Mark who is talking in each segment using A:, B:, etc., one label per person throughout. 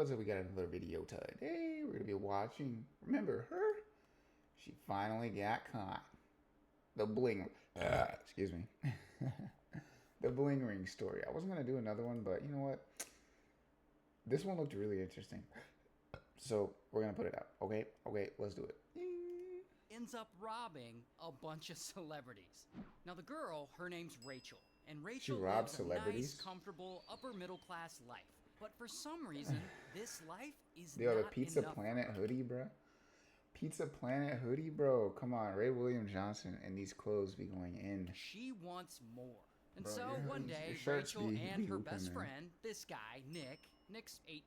A: what's up? We got another video today. We're gonna be watching. Remember her? She finally got caught. The Bling. Excuse me. The Bling Ring story. I wasn't gonna do another one, but you know what? This one looked really interesting, so we're gonna put it out. Okay. Okay. Let's do it.
B: Ends up robbing a bunch of celebrities. Now the girl, her name's Rachel, and Rachel
A: robs
B: lives a nice,
A: celebrities?
B: comfortable, upper middle class life. But for some reason, this life is
A: Yo, the
B: not
A: Pizza
B: enough
A: Planet
B: for her.
A: hoodie, bro. Pizza Planet hoodie, bro. Come on, Ray William Johnson and these clothes be going in.
B: She wants more. And
A: Bro,
B: so one day,
A: your shirts
B: Rachel
A: be
B: and her
A: hooping,
B: best
A: man.
B: friend, this guy, Nick's 18,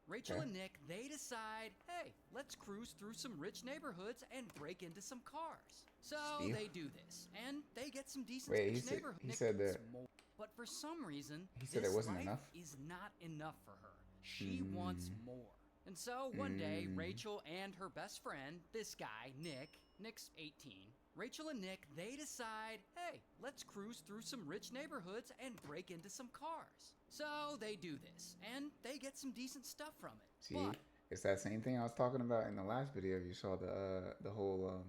B: Rachel
A: Okay.
B: and Nick, they decide, hey, let's cruise through some rich neighborhoods and break into some cars. So
A: Steal?
B: they do this, and they get some decent
A: Wait,
B: rich neighborhoods.
A: he said
B: wants
A: that.
B: more. But for some reason,
A: He said
B: this
A: it wasn't
B: life
A: enough?
B: is not enough for her. She wants more. And so one day, Rachel and her best friend, this guy, Nick's 18, Rachel and Nick, they decide, hey, let's cruise through some rich neighborhoods and break into some cars. So they do this, and they get some decent stuff from it.
A: See,
B: But
A: it's that same thing I was talking about in the last video. You saw the whole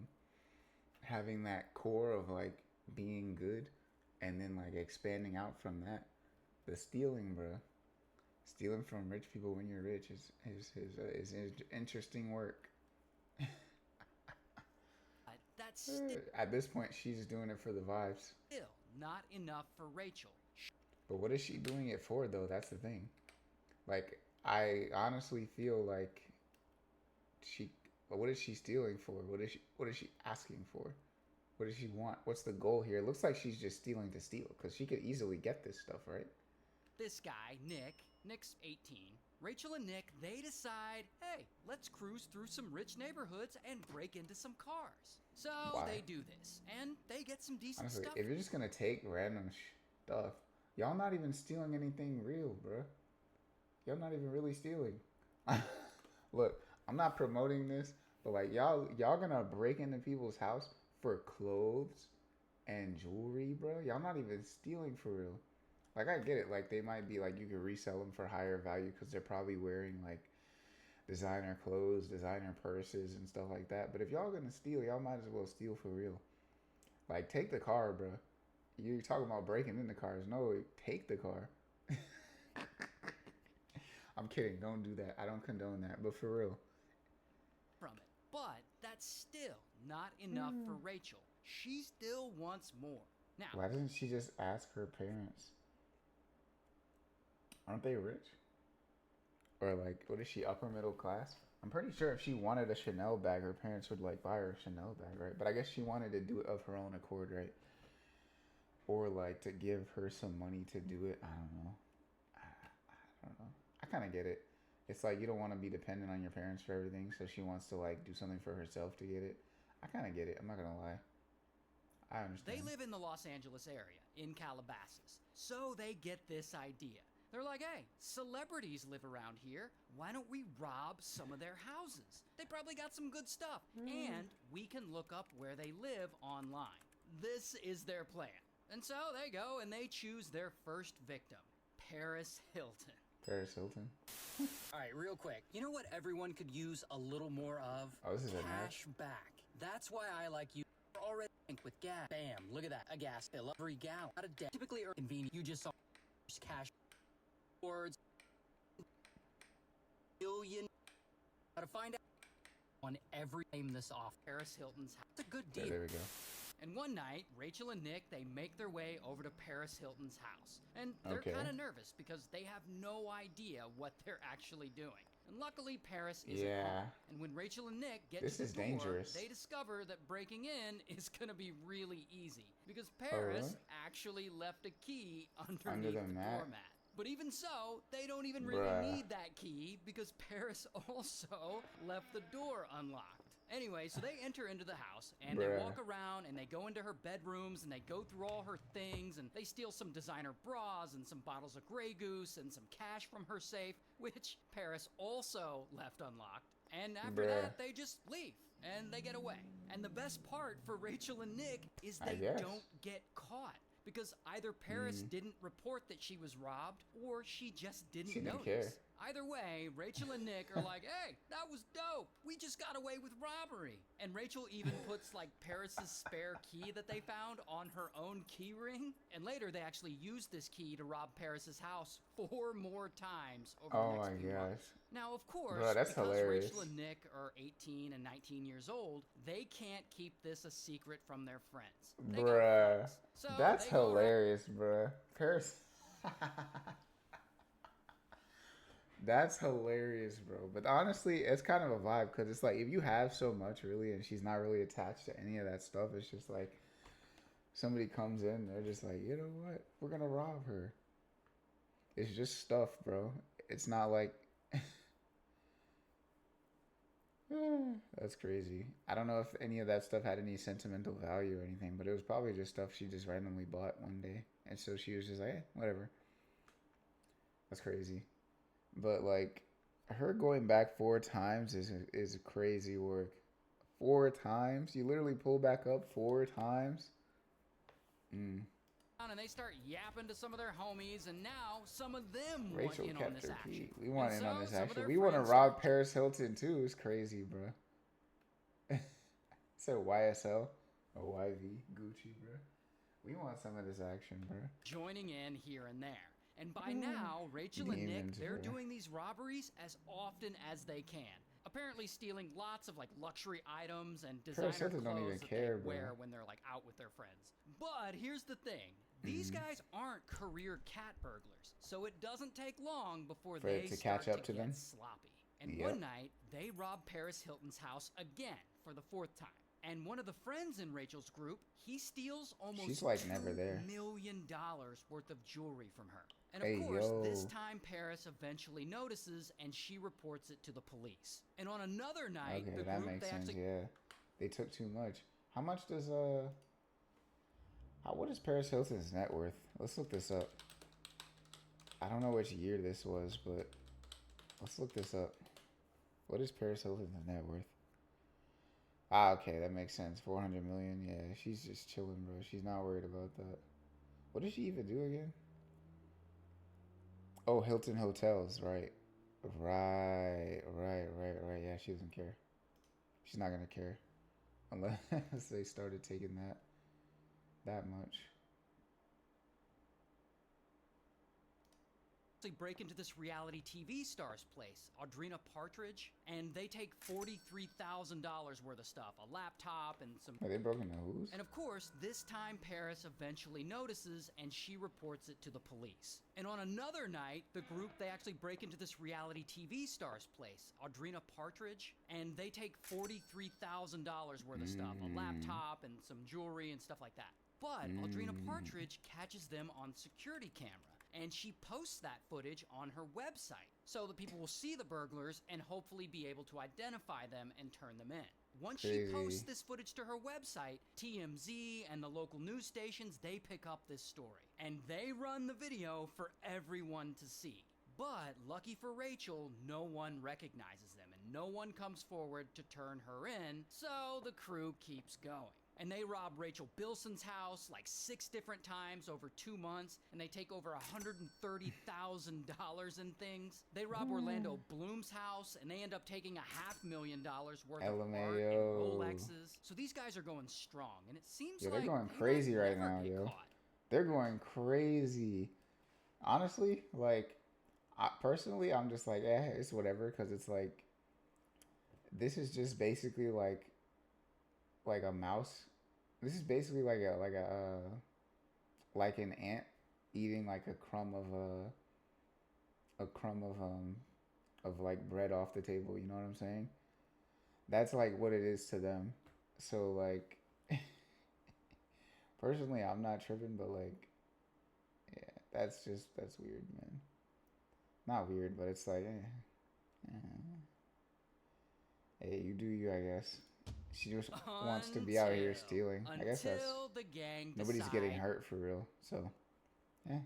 A: having that core of like being good, and then like expanding out from that. The stealing, bro. Stealing from rich people when you're rich is interesting work.
B: that's still
A: At this point, she's doing it for the vibes.
B: not enough for Rachel.
A: But what is she doing it for, though? That's the thing. Like, I honestly feel like she. What is she stealing for? What is she asking for? What does she want? What's the goal here? It looks like she's just stealing to steal, because she could easily get this stuff, right?
B: This guy, Nick's 18, Rachel and Nick, they decide, hey, let's cruise through some rich neighborhoods and break into some cars. So
A: Why?
B: they do this, and they get some decent
A: Honestly,
B: stuff.
A: if you're just gonna take random stuff, y'all not even stealing anything real, bro. Y'all not even really stealing. Look, I'm not promoting this, but like y'all gonna break into people's house for clothes and jewelry, bro. Y'all not even stealing for real. Like, I get it. Like, they might be like, you could resell them for higher value because they're probably wearing like designer clothes, designer purses, and stuff like that. But if y'all gonna steal, y'all might as well steal for real. Like, take the car, bro. You're talking about breaking into cars. No, take the car. I'm kidding. Don't do that. I don't condone that. But for real.
B: From it. But that's still not enough for Rachel. She still wants more. Now,
A: Why doesn't she just ask her parents? Aren't they rich? Or like, what is she, upper middle class? I'm pretty sure if she wanted a Chanel bag, her parents would like buy her a Chanel bag, right? But I guess she wanted to do it of her own accord, right? Or like to give her some money to do it. I don't know. I don't know. I kind of get it. It's like you don't want to be dependent on your parents for everything, so she wants to like do something for herself to get it. I kind of get it. I'm not gonna lie. I understand.
B: they live in the Los Angeles area, in Calabasas. So they get this idea. They're like, hey, celebrities live around here. Why don't we rob some of their houses? They probably got some good stuff. And we can look up where they live online. This is their plan. And so they go and they choose their first victim, Paris Hilton.
A: Paris Hilton.
C: All right, real quick. You know what everyone could use a little more of?
A: Oh, this is an ad.
C: Cash back. That's why I like you. You're already with gas. Bam, look at that. A gas fill up every gallon. Not a day. Typically convenient. You just saw cash words. Billion. How to find out on every name this off. Paris Hilton's house. It's a good
A: Yeah,
C: deal.
A: there we go.
B: And one night, Rachel and Nick, they make their way over to Paris Hilton's house. And they're
A: Okay.
B: kind of nervous because they have no idea what they're actually doing. And luckily, Paris is
A: Yeah.
B: at home. And when Rachel and Nick get
A: This
B: to the
A: is
B: door,
A: dangerous.
B: they discover that breaking in is going to be really easy. Because Paris
A: really?
B: actually left a key
A: Under
B: underneath
A: the
B: the
A: mat?
B: doormat. But even so, they don't even really
A: Bruh.
B: need that key because Paris also left the door unlocked. Anyway, so they enter into the house and they
A: Bruh.
B: walk around and they go into her bedrooms and they go through all her things and they steal some designer bras and some bottles of Grey Goose and some cash from her safe, which Paris also left unlocked. And after
A: Bruh.
B: that, they just leave and they get away. And the best part for Rachel and Nick is
A: I
B: they
A: guess.
B: don't get caught. Because either Paris didn't report that she was robbed, or she just didn't
A: She didn't
B: notice.
A: care.
B: Either way, Rachel and Nick are like, hey, that was dope. We just got away with robbery. And Rachel even puts like Paris's spare key that they found on her own key ring. And later they actually used this key to rob Paris's house 4 more times over the next few months. Now, of course,
A: Bro, that's
B: because
A: hilarious.
B: Rachel and Nick are 18 and 19 years old, they can't keep this a secret from their friends. They got
A: Bruh.
B: friends. So
A: That's
B: they go around-
A: hilarious, bruh. Paris. That's hilarious, bro. But honestly, it's kind of a vibe because it's like if you have so much really and she's not really attached to any of that stuff, it's just like somebody comes in, they're just like, you know what? We're gonna rob her. It's just stuff, bro. It's not like that's crazy. I don't know if any of that stuff had any sentimental value or anything, but it was probably just stuff she just randomly bought one day. And so she was just like, whatever. That's crazy. But like her going back 4 times is crazy work. 4 times? You literally pull back up 4 times?
B: And they start yapping to some of their homies, and now some of them
A: Rachel
B: want in on
A: kept
B: this
A: her
B: action.
A: key. We want
B: And
A: in on
B: so
A: this
B: some of
A: action.
B: their
A: We want to
B: friends
A: rob
B: start-
A: Paris Hilton too. It's crazy, bro. So YSL or YV Gucci, bro. We want some of this action, bro.
B: joining in here and there. And by now, Rachel and Nick,
A: Demons,
B: they're
A: bro.
B: doing these robberies as often as they can. Apparently stealing lots of like luxury items and designer
A: Paris Hilton
B: clothes
A: don't even
B: that
A: care,
B: they
A: bro.
B: wear when they're like out with their friends. But here's the thing. These guys aren't career cat burglars, so it doesn't take long before
A: For
B: they
A: it to
B: start
A: catch up to
B: get
A: them?
B: sloppy. And
A: Yep.
B: one night, they rob Paris Hilton's house again for the 4th time. And one of the friends in Rachel's group, he steals almost
A: She's like never there.
B: $2 million worth of jewelry from her. And
A: Hey,
B: of course, this
A: yo.
B: time Paris eventually notices and she reports it to the police. And on another night,
A: Okay,
B: the
A: that
B: group,
A: makes
B: they
A: sense.
B: actually
A: Yeah, they took too much. How much does what is Paris Hilton's net worth? Let's look this up. I don't know which year this was, but let's look this up. What is Paris Hilton's net worth? Ah, okay, that makes sense. 400 million. Yeah, she's just chilling, bro. She's not worried about that. What does she even do again? Oh, Hilton Hotels, right. Right. Yeah, she doesn't care. She's not gonna care unless they started taking that much.
B: break into this reality TV star's place, Audrina Partridge, and they take $43,000 worth of stuff, a laptop and some...
A: Are they broken the who's?
B: And of course, this time Paris eventually notices and she reports it to the police. And on another night, the group, they actually break into this reality TV star's place, Audrina Partridge, and they take $43,000 worth of stuff, a laptop and some jewelry and stuff like that. But Audrina Partridge catches them on security camera, and she posts that footage on her website so that people will see the burglars and hopefully be able to identify them and turn them in. Once she posts this footage to her website, TMZ and the local news stations, they pick up this story. And they run the video for everyone to see. But lucky for Rachel, no one recognizes them and no one comes forward to turn her in, so the crew keeps going. And they rob Rachel Bilson's house like 6 different times over 2 months, and they take over $130,000 in things. They rob Orlando Bloom's house, and they end up taking $500,000 worth of art and Rolexes. So these guys are going strong, and it seems like
A: they're going crazy right now, yo.
B: Caught.
A: They're going crazy. Honestly, like, personally, I'm just like, it's whatever, because it's like, this is just basically like a mouse. This is basically like an ant eating like a crumb of like bread off the table, you know what I'm saying? That's like what it is to them. So like personally, I'm not tripping, but like that's weird, man. Not weird, but it's like hey, you do you, I guess. She just wants to be out here stealing. I guess that's...
B: the gang
A: Nobody's getting hurt for real, so... Yeah.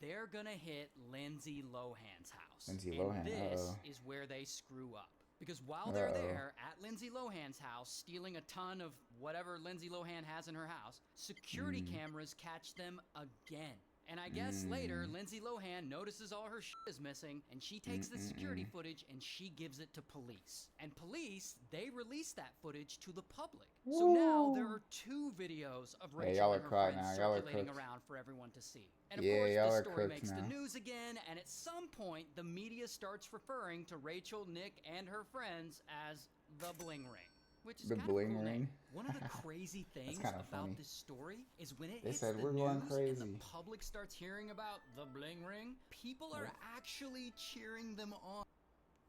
B: They're gonna hit Lindsay Lohan's house.
A: Lindsay Lohan,
B: and this is where they screw up. Because while they're there at Lindsay Lohan's house, stealing a ton of whatever Lindsay Lohan has in her house, security cameras catch them again. And I guess later, Lindsay Lohan notices all her shit is missing, and she takes the security footage and she gives it to police. And police, they release that footage to the public. So now there are 2 videos of
A: Hey,
B: Rachel
A: y'all
B: and
A: are
B: her
A: caught
B: friends
A: now. Y'all are
B: circulating
A: cooked.
B: around for everyone to see. And of
A: Yeah,
B: course,
A: y'all
B: the
A: are
B: story
A: cooked
B: makes the
A: now.
B: news again, and at some point, the media starts referring to Rachel, Nick, and her friends as the Bling Ring. Which is
A: The
B: kind of a
A: Bling
B: cool
A: Ring?
B: name. One of the crazy things
A: kinda
B: about
A: funny.
B: this story is when it
A: They
B: hits
A: said,
B: the
A: "We're going
B: news and
A: crazy."
B: the public starts hearing about the Bling Ring, people are actually cheering them on.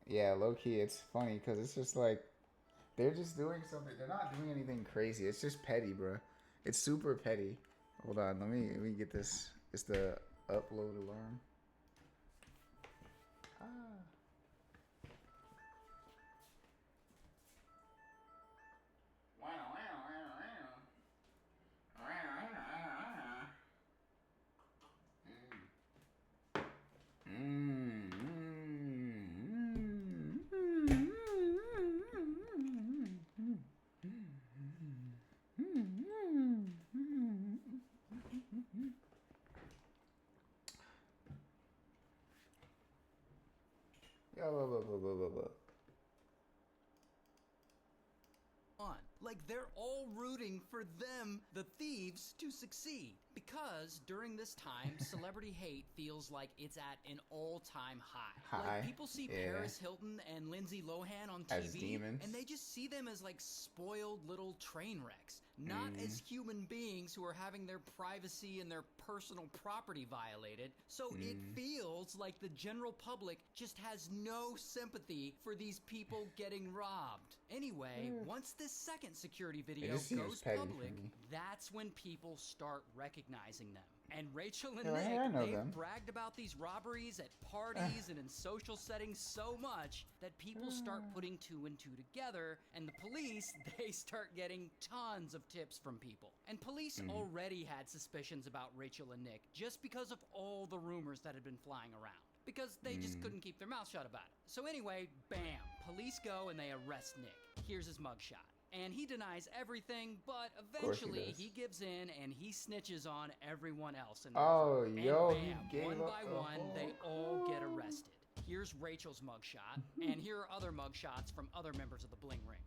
A: Yeah, low key, it's funny because it's just like they're just doing something. They're not doing anything crazy. It's just petty, bro. It's super petty. Hold on, let me get this. It's the upload alarm. Ah. Yeah, blah.
B: Like they're all rooting for them, the thieves, to succeed. Because during this time, celebrity hate feels like it's at an all-time high.
A: High,
B: Like people see
A: yeah.
B: Paris Hilton and Lindsay Lohan on
A: As
B: TV,
A: demons.
B: and they just see them as like spoiled little train wrecks, not as human beings who are having their privacy and their personal property violated. So it feels like the general public just has no sympathy for these people getting robbed. Anyway, once this second security video
A: just seems
B: goes
A: petty for
B: public,
A: me.
B: that's when people start recognizing them. And Rachel and
A: They're like,
B: Nick,
A: "Hey, I know
B: they've
A: them."
B: bragged about these robberies at parties and in social settings so much that people start putting 2 and 2 together, and the police, they start getting tons of tips from people. And police already had suspicions about Rachel and Nick just because of all the rumors that had been flying around. Because they just couldn't keep their mouth shut about it. So anyway, bam, police go and they arrest Nick. Here's his mugshot. And he denies everything, but eventually he gives in and he snitches on everyone else in their
A: Oh,
B: firm.
A: yo,
B: And
A: he
B: bam,
A: gave
B: one
A: up
B: by
A: the
B: one,
A: whole
B: they all get arrested. Here's Rachel's mugshot, and here are other mugshots from other members of the Bling Ring.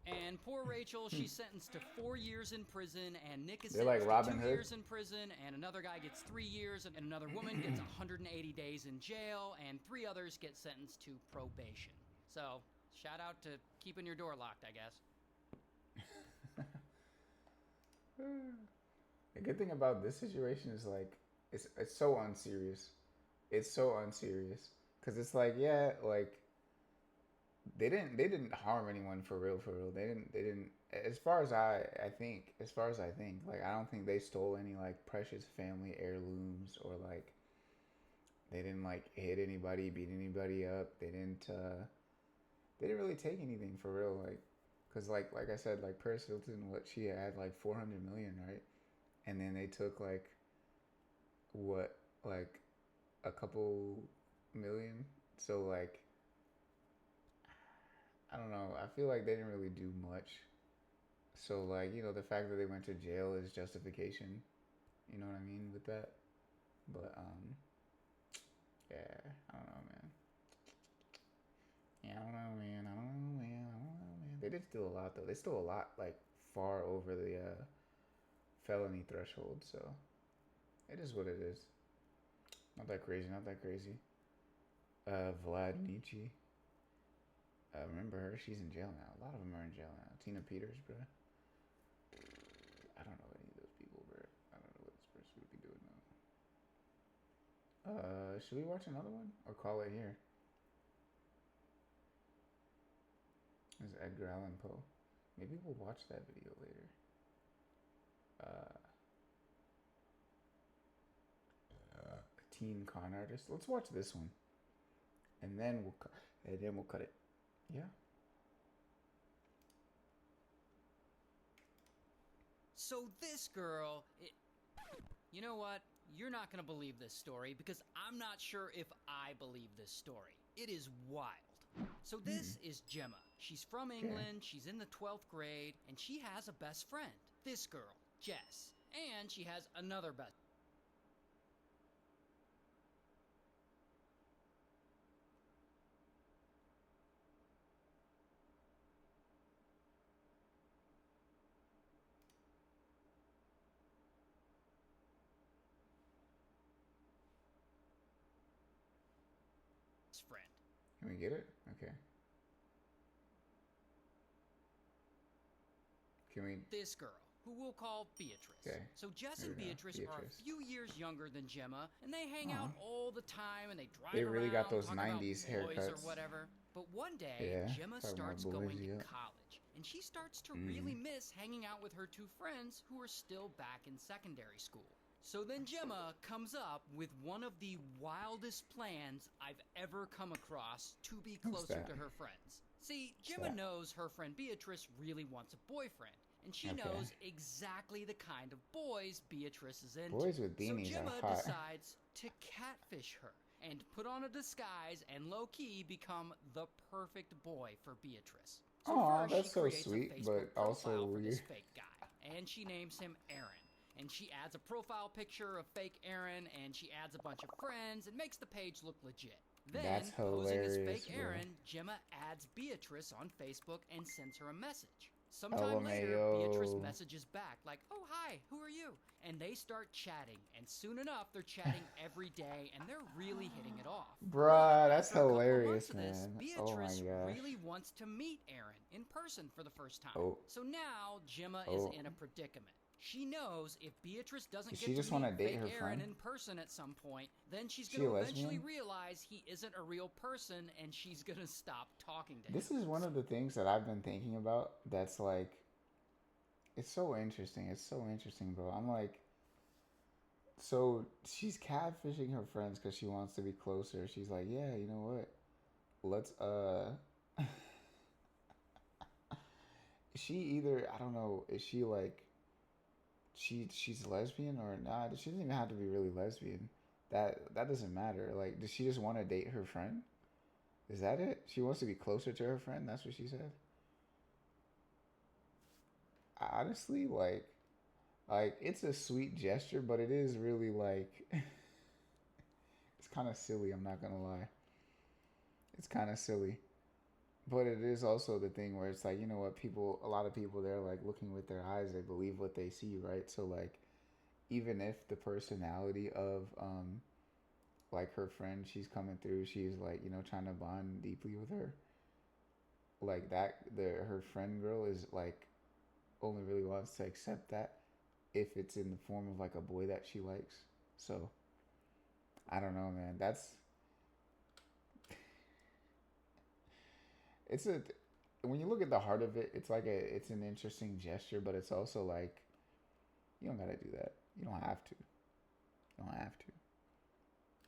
B: And poor Rachel, she's sentenced to 4 years in prison, and Nick is
A: They're like
B: sentenced to
A: Robin
B: 2
A: Hood.
B: years in prison, and another guy gets 3 years, and another woman gets 180 days in jail, and 3 others get sentenced to probation. So, shout out to keeping your door locked, I guess.
A: The good thing about this situation is like it's so unserious. It's so unserious because it's like, yeah, like they didn't harm anyone for real, for real. They didn't as far as I think, like I don't think they stole any like precious family heirlooms, or like they didn't like hit anybody, beat anybody up. They didn't really take anything for real, like, cause like I said, like Paris Hilton, what she had like 400 million, right? And then they took like what, like a couple million. So like I don't know. I feel like they didn't really do much. So like, you know, the fact that they went to jail is justification. You know what I mean with that? But yeah, I don't know, man. Yeah, I don't know, man. I don't know, man. I don't know, man. They did steal a lot though. They stole a lot, like far over the felony threshold. So it is what it is. Not that crazy. Not that crazy. Vlad Nietzsche. Remember her? She's in jail now. A lot of them are in jail now. Tina Peters, bro. I don't know any of those people, bro. I don't know what this person would be doing now. Should we watch another one or call it here? This is Edgar Allan Poe. Maybe we'll watch that video later. A teen con artist. Let's watch this one, and then we'll cut it. Yeah.
B: So this girl, you know what? You're not gonna believe this story because I'm not sure if I believe this story. It is wild. So this is Gemma. She's from England, she's in the 12th grade, and she has a best friend. This girl, Jess. And she has another best
A: Can we get it? Okay. Can we?
B: This girl, who we'll call Beatrice.
A: Okay.
B: So Jess
A: There
B: and
A: we go.
B: Beatrice are a
A: Beatrice.
B: few years younger than Gemma, and they hang
A: Aw.
B: out all the time, and they drive
A: They really got
B: around,
A: those
B: talk
A: 90s
B: about boys or
A: haircuts.
B: whatever. But one day,
A: Yeah,
B: Gemma
A: talking about
B: starts
A: boys,
B: going to
A: yeah.
B: college, and she starts to really miss hanging out with her two friends who are still back in secondary school. So then Gemma comes up with one of the wildest plans I've ever come across to be
A: What's
B: closer
A: that?
B: to her friends. See, Gemma
A: that?
B: knows her friend Beatrice really wants a boyfriend, and she
A: Okay.
B: knows exactly the kind of boys Beatrice is into.
A: Boys with beanies
B: so Gemma
A: are hot.
B: decides to catfish her and put on a disguise and low-key become the perfect boy for Beatrice. So
A: Aw,
B: first
A: that's
B: she
A: so
B: creates
A: sweet,
B: a Facebook
A: but also
B: profile for this
A: weird.
B: fake guy, and she names him Aaron. And she adds a profile picture of fake Aaron, and she adds a bunch of friends and makes the page look legit. Then,
A: That's
B: posing as
A: hilarious,
B: fake
A: bro.
B: Aaron, Gemma adds Beatrice on Facebook and sends her a message. Sometime
A: LMAO.
B: later, Beatrice messages back like, "Oh, hi, who are you?" And they start chatting, and soon enough, they're chatting every day, and they're really hitting it off.
A: Bruh, that's
B: After a couple of
A: hilarious,
B: months of this,
A: man.
B: Beatrice
A: Oh my gosh.
B: really wants to meet Aaron in person for the first time.
A: Oh.
B: So now Gemma
A: Oh.
B: is in a predicament. She knows if Beatrice doesn't
A: Does
B: get
A: she
B: to
A: just
B: meet
A: wanna date
B: fake
A: her
B: Aaron
A: friend?
B: in person at some point, then she's
A: She
B: going
A: a
B: to eventually
A: lesbian?
B: realize he isn't a real person, and she's going to stop talking to him.
A: This is one of the things that I've been thinking about that's like, it's so interesting. It's so interesting, bro. I'm like, so she's catfishing her friends because she wants to be closer. She's like, yeah, you know what? Let's, she either, I don't know, is she like, she's lesbian or not? She doesn't even have to be really lesbian. That doesn't matter. Like, does she just want to date her friend? Is that it? She wants to be closer to her friend? That's what she said? Honestly, like it's a sweet gesture, but it is really like it's kind of silly, I'm not gonna lie. It's kind of silly. But it is also the thing where it's like, you know what, a lot of people, they're like looking with their eyes, they believe what they see, right? So like, even if the personality of like her friend, she's coming through, she's like, you know, trying to bond deeply with her, like that, her friend girl is like only really wants to accept that if it's in the form of like a boy that she likes. So I don't know, man. It's a when you look at the heart of it, it's like it's an interesting gesture, but it's also like, you don't gotta do that. You don't have to. You don't have to.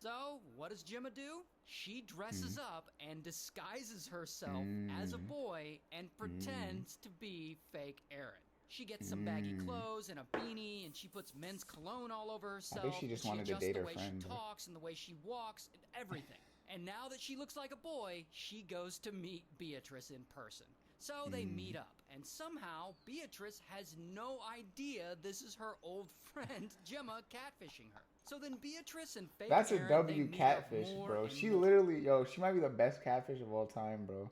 B: So, what does Gemma do? She dresses up and disguises herself as a boy and pretends to be fake Aaron. She gets some baggy clothes and a beanie, and she puts men's cologne all over herself.
A: I think she just wanted to
B: adjusts
A: date
B: the
A: her
B: way
A: friend,
B: she
A: bro.
B: talks and the way she walks and everything. And now that she looks like a boy, she goes to meet Beatrice in person. So they meet up, and somehow Beatrice has no idea this is her old friend Gemma catfishing her. So then Beatrice and fake
A: That's a
B: Aaron,
A: W
B: they meet
A: catfish,
B: up more
A: bro.
B: and
A: She
B: more.
A: literally, she might be the best catfish of all time, bro.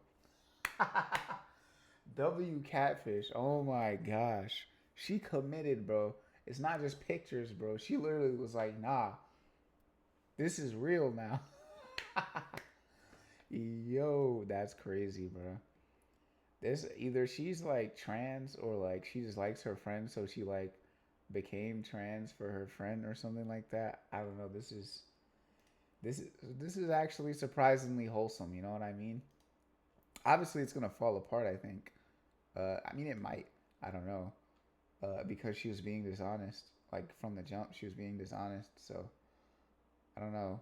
A: W catfish. Oh my gosh. She committed, bro. It's not just pictures, bro. She literally was like, nah, this is real now. Yo, that's crazy, bro. This either she's like trans or like she just likes her friend, so she like became trans for her friend or something like that. I don't know. This is actually surprisingly wholesome. You know what I mean? Obviously, it's gonna fall apart. I think. I mean, it might. I don't know. Because she was being dishonest. Like from the jump, she was being dishonest. So I don't know.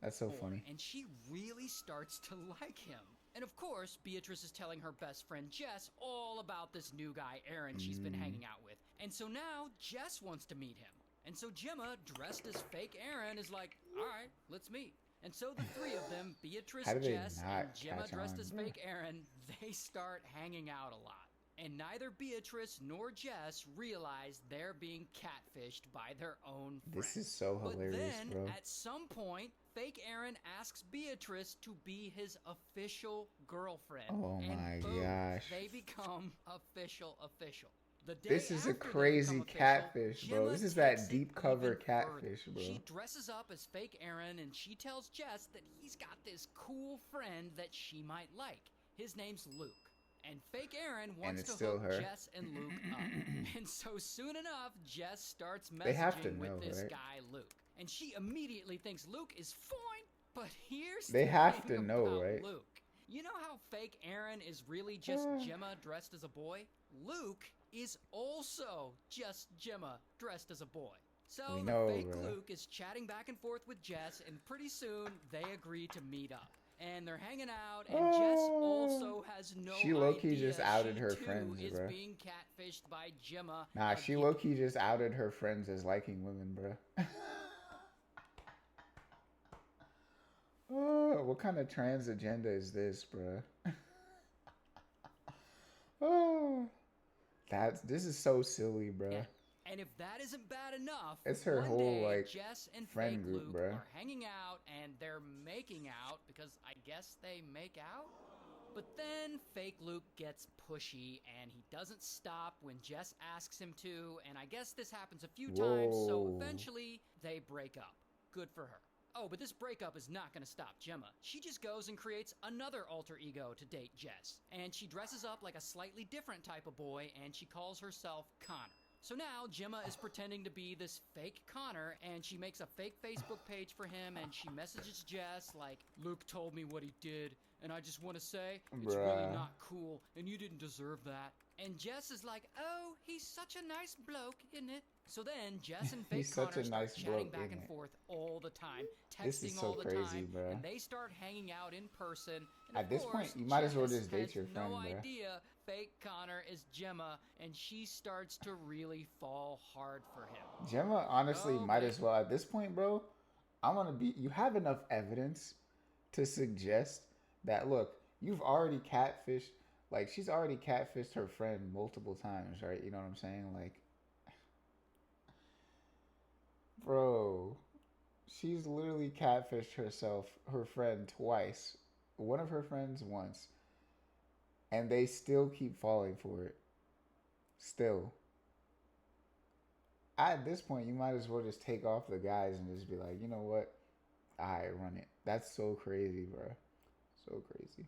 A: That's so funny.
B: And she really starts to like him. And of course, Beatrice is telling her best friend Jess all about this new guy, Aaron, she's been hanging out with. And so now Jess wants to meet him. And so Gemma, dressed as fake Aaron, is like, all right, let's meet. And so the three of them, Beatrice,
A: How do they
B: Jess,
A: not
B: and Gemma
A: catch
B: dressed
A: on?
B: as fake Aaron, they start hanging out a lot. And neither Beatrice nor Jess realize they're being catfished by their own friend.
A: This is so hilarious,
B: But then,
A: bro.
B: at some point, fake Aaron asks Beatrice to be his official girlfriend.
A: Oh
B: and
A: my
B: boom,
A: gosh.
B: they become official. The day
A: This is a
B: after they
A: crazy
B: become official,
A: catfish, bro.
B: Gemma
A: This is
B: takes
A: that
B: it
A: deep cover
B: even
A: catfish,
B: further.
A: bro.
B: She dresses up as fake Aaron and she tells Jess that he's got this cool friend that she might like. His name's Luke. And fake Aaron wants
A: it's
B: to
A: still
B: hook
A: her.
B: Jess and Luke up. And so soon enough, Jess starts
A: They have to
B: messaging with
A: know,
B: this
A: right?
B: guy, Luke. And she immediately thinks Luke is fine. But here's
A: They
B: the
A: have
B: thing
A: to know,
B: about
A: right?
B: Luke. You know how fake Aaron is really just Gemma dressed as a boy? Luke is also just Gemma dressed as a boy. So
A: We
B: the
A: know,
B: fake
A: bro.
B: Luke is chatting back and forth with Jess, and pretty soon they agree to meet up. And they're hanging out, and Jess also has no
A: She low-key
B: idea
A: just outed
B: she
A: her
B: too
A: friends,
B: is
A: bro.
B: being catfished by Gemma.
A: Nah, she
B: again.
A: low-key just outed her friends as liking women, bro. Oh, what kind of trans agenda is this, bro? Oh, this is so silly, bro.
B: And if that isn't bad enough,
A: It's her
B: one
A: whole,
B: day,
A: like,
B: Jess and
A: friend
B: fake
A: group,
B: Luke
A: bruh.
B: are hanging out, and they're making out, because I guess they make out? But then fake Luke gets pushy, and he doesn't stop when Jess asks him to, and I guess this happens a few times, so
A: Whoa.
B: eventually they break up. Good for her. Oh, but this breakup is not going to stop Gemma. She just goes and creates another alter ego to date Jess. And she dresses up like a slightly different type of boy, and she calls herself Connor. So now Gemma is pretending to be this fake Connor, and she makes a fake Facebook page for him, and she messages Jess like, Luke told me what he did, and I just want to say, it's really
A: Bruh.
B: not cool, and you didn't deserve that. And Jess is like, oh, he's such a nice bloke, isn't it? So then Jess and fake
A: He's such
B: Connor
A: a
B: start
A: nice
B: chatting
A: bloke,
B: back
A: isn't
B: and
A: it?
B: forth all the time,
A: This is
B: texting
A: so
B: all the
A: crazy,
B: time,
A: bruh.
B: and they start hanging out in person. And
A: At
B: of
A: this
B: course,
A: point, you might as well
B: Jess
A: just date
B: has
A: your friend,
B: no
A: bruh.
B: idea fake Connor is Gemma, and she starts to really fall hard for him.
A: Gemma honestly might
B: Okay.
A: as well at this point, bro. I want to be. You have enough evidence to suggest that. Look, you've already catfished. Like she's already catfished her friend multiple times, right? You know what I'm saying? Like, bro, she's literally catfished her friend twice. One of her friends once, and they still keep falling for it. Still. At this point, you might as well just take off the guys and just be like, you know what? I run it. That's so crazy, bro. So crazy.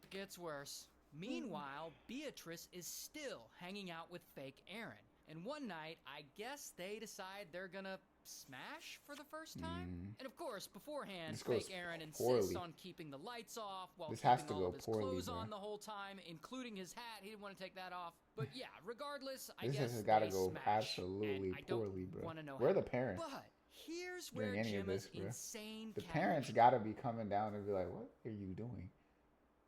B: It gets worse. Meanwhile, Beatrice is still hanging out with fake Aaron. And one night, I guess they decide they're gonna smash for the first time. And of course, beforehand,
A: This goes
B: fake Aaron insists
A: poorly.
B: on keeping the lights off while
A: This
B: keeping
A: has to
B: all
A: go
B: of his
A: poorly,
B: clothes
A: bro.
B: on the whole time, including his hat. He didn't want to take that off. But yeah, regardless, I
A: This
B: guess
A: has got to
B: they
A: go
B: smash.
A: absolutely
B: And I don't
A: poorly, bro.
B: want to know
A: Where are
B: how.
A: the parents?
B: But here's
A: During
B: where
A: any of
B: Gemma's
A: this, bro?
B: insane
A: The
B: catfish
A: parents got to be coming down and be like, what are you doing?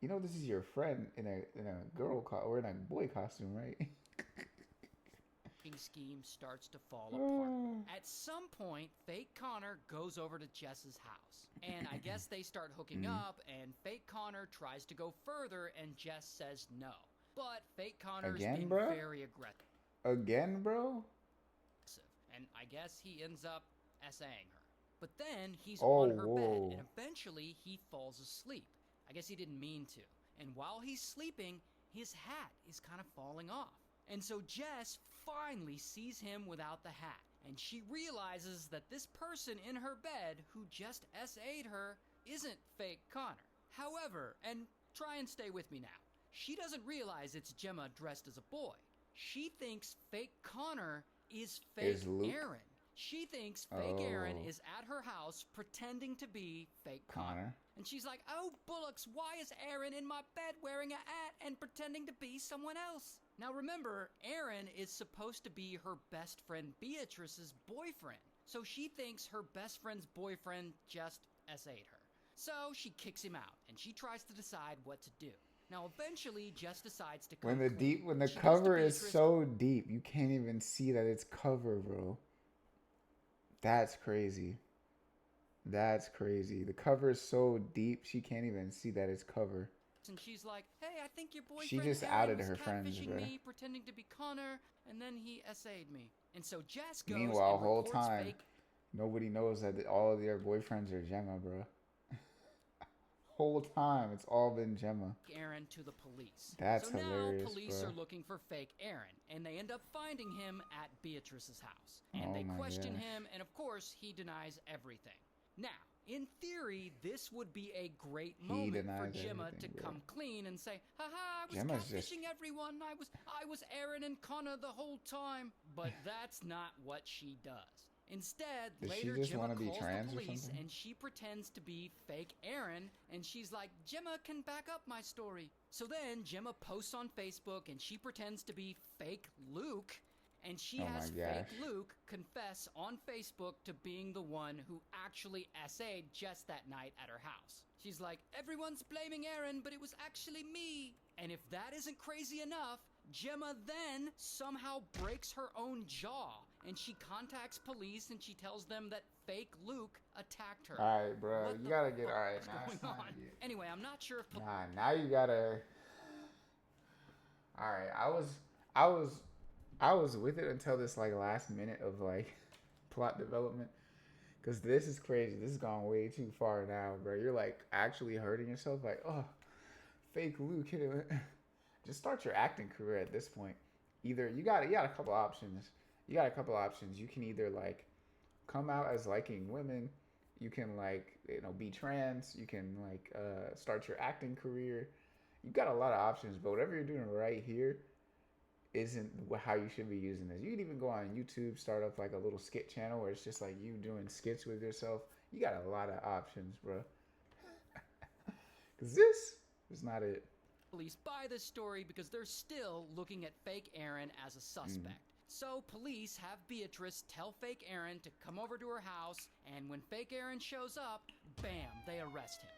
A: You know this is your friend in a girl or in a boy costume, right?
B: scheme starts to fall apart. At some point, fake Connor goes over to Jess's house. And I guess they start hooking up, and fake Connor tries to go further, and Jess says no. But fake Connor's
A: Again,
B: being
A: bro?
B: very aggressive.
A: Again, bro?
B: And I guess he ends up essaying her. But then he's
A: Oh,
B: on her
A: whoa.
B: bed, and eventually he falls asleep. I guess he didn't mean to. And while he's sleeping, his hat is kind of falling off. And so Jess finally sees him without the hat. And she realizes that this person in her bed who just SA'd her isn't fake Connor. However, and try and stay with me now, she doesn't realize it's Gemma dressed as a boy. She thinks fake Connor is fake
A: Is Luke?
B: Aaron. She thinks fake Aaron
A: Oh.
B: is at her house pretending to be fake Connor.
A: Connor.
B: And she's like, oh, bullocks, why is Aaron in my bed wearing a hat and pretending to be someone else? Now remember, Aaron is supposed to be her best friend Beatrice's boyfriend. So she thinks her best friend's boyfriend just SA'd her. So she kicks him out, and she tries to decide what to do. Now eventually, Jess decides to come
A: When
B: clean.
A: the
B: She goes to
A: cover is
B: Beatrice.
A: so deep, you can't even see that it's cover, bro. That's crazy. That's crazy. The cover is so deep, she can't even see that it's cover.
B: And she's like, hey, I think your boyfriend
A: She just
B: Aaron
A: outed
B: was
A: her friends,
B: catfishing
A: bro.
B: me, pretending to be Connor, and then he SA'd me. And so Jess goes
A: Meanwhile,
B: and
A: whole
B: reports
A: time,
B: fake.
A: nobody knows that all of their boyfriends are Gemma, bro. whole time it's all been Gemma.
B: Aaron to the police.
A: That's
B: so
A: hilarious,
B: now police
A: bro.
B: are looking for fake Aaron, and they end up finding him at Beatrice's house. And
A: Oh
B: they
A: my
B: question
A: gosh.
B: him, and of course, he denies everything. Now, in theory, this would be a great moment for
A: denies
B: Gemma
A: everything,
B: to
A: bro.
B: come clean and say, haha, I was
A: Gemma's
B: catfishing
A: just-
B: everyone. I was Aaron and Connor the whole time. But that's not what she does. Instead,
A: Does she
B: later
A: just
B: Gemma
A: wanna be
B: calls
A: trans
B: the
A: or
B: police
A: something?
B: and she pretends to be fake Aaron, and she's like, Gemma can back up my story. So then Gemma posts on Facebook and she pretends to be fake Luke, and she
A: Oh my
B: has
A: gosh.
B: fake Luke confess on Facebook to being the one who actually SA'd Jess that night at her house. She's like, everyone's blaming Aaron, but it was actually me. And if that isn't crazy enough, Gemma then somehow breaks her own jaw, and she contacts police and she tells them that fake Luke attacked her.
A: Alright, bro.
B: What
A: You
B: the
A: gotta get
B: fuck
A: alright.
B: is
A: Nah,
B: going
A: it's not
B: on?
A: yet.
B: Anyway, I'm not sure if
A: Nah, now you gotta. Alright, I was with it until this like last minute of like plot development. Cause this is crazy. This has gone way too far now, bro. You're like actually hurting yourself. Like, oh, fake Luke hit it. Just start your acting career at this point. Either you got a couple options. You got a couple options. You can either like come out as liking women. You can like be trans. You can like start your acting career. You got a lot of options, but whatever you're doing right here isn't how you should be using this. You can even go on YouTube, start up like a little skit channel where it's just like you doing skits with yourself. You got a lot of options, bro. Cause this is not it.
B: police buy this story because they're still looking at fake Aaron as a suspect. So police have Beatrice tell fake Aaron to come over to her house, and when fake Aaron shows up, bam, they arrest him.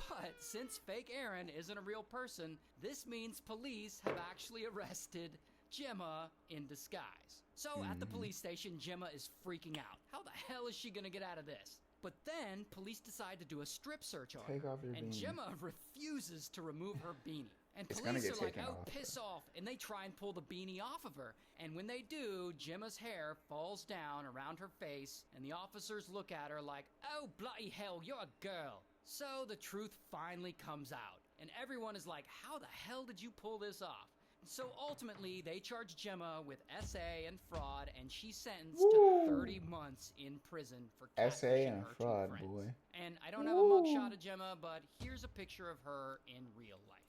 B: But since fake Aaron isn't a real person, this means police have actually arrested Gemma in disguise. So at the police station, Gemma is freaking out. How the hell is she gonna get out of this? But then police decide to do a strip search on
A: Take
B: her,
A: off your
B: and
A: beanie.
B: Gemma refuses to remove her beanie. And
A: It's gonna
B: police
A: get
B: are like,
A: taken
B: oh,
A: off,
B: piss off, and they try and pull the beanie off of her. And when they do, Gemma's hair falls down around her face, and the officers look at her like, oh, bloody hell, you're a girl. So the truth finally comes out, and everyone is like, how the hell did you pull this off? So ultimately, they charge Gemma with SA and fraud, and she's sentenced to 30 months in prison for
A: SA
B: catfishing
A: and
B: her
A: fraud,
B: two friends.
A: boy.
B: And I don't have a mugshot of Gemma, but here's a picture of her in real life.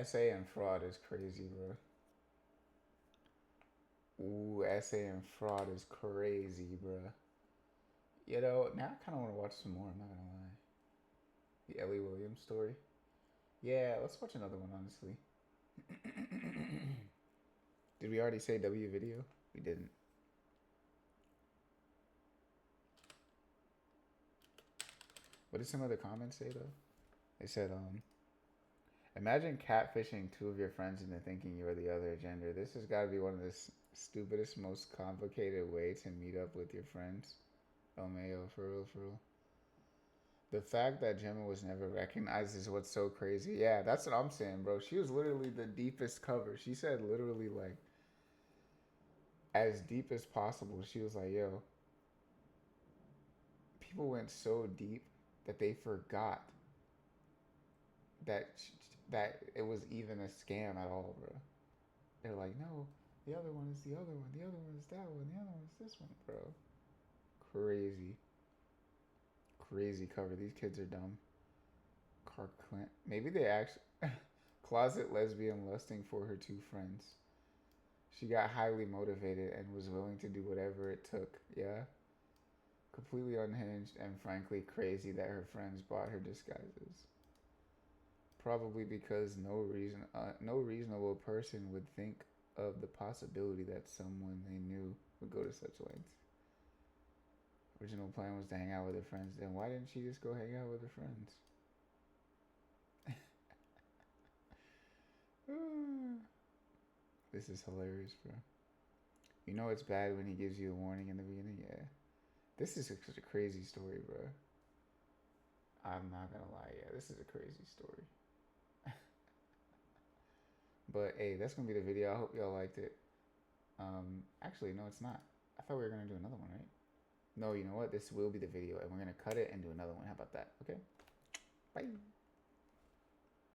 A: SA and fraud is crazy, bro. Ooh, SA and fraud is crazy, bro. Now I kind of want to watch some more. I'm not gonna lie. The Ellie Williams story. Yeah, let's watch another one, honestly. Did we already say W video? We didn't. What did some of the comments say though? They said, imagine catfishing two of your friends into thinking you are the other gender. This has got to be one of the stupidest, most complicated way to meet up with your friends. Oh, Mayo, for real, for real. The fact that Gemma was never recognized is what's so crazy. Yeah, that's what I'm saying, bro. She was literally the deepest cover. She said literally like as deep as possible. She was like, yo, people went so deep that they forgot that it was even a scam at all, bro. They're like, no, the other one is the other one. The other one is that one. The other one is this one, bro. Crazy. Crazy cover. These kids are dumb. Clark Clint. Maybe they actually... Closet lesbian lusting for her two friends. She got highly motivated and was willing to do whatever it took. Yeah? Completely unhinged and frankly crazy that her friends bought her disguises. Probably because no reasonable person would think of the possibility that someone they knew would go to such lengths. Original plan was to hang out with her friends. Then why didn't she just go hang out with her friends? This is hilarious, bro. You know it's bad when he gives you a warning in the beginning? Yeah. This is such a crazy story, bro. I'm not gonna lie. Yeah, this is a crazy story. But, hey, that's gonna be the video. I hope y'all liked it. Actually, no, it's not. I thought we were gonna do another one, right? No, you know what? This will be the video, and we're gonna cut it and do another one. How about that? Okay? Bye.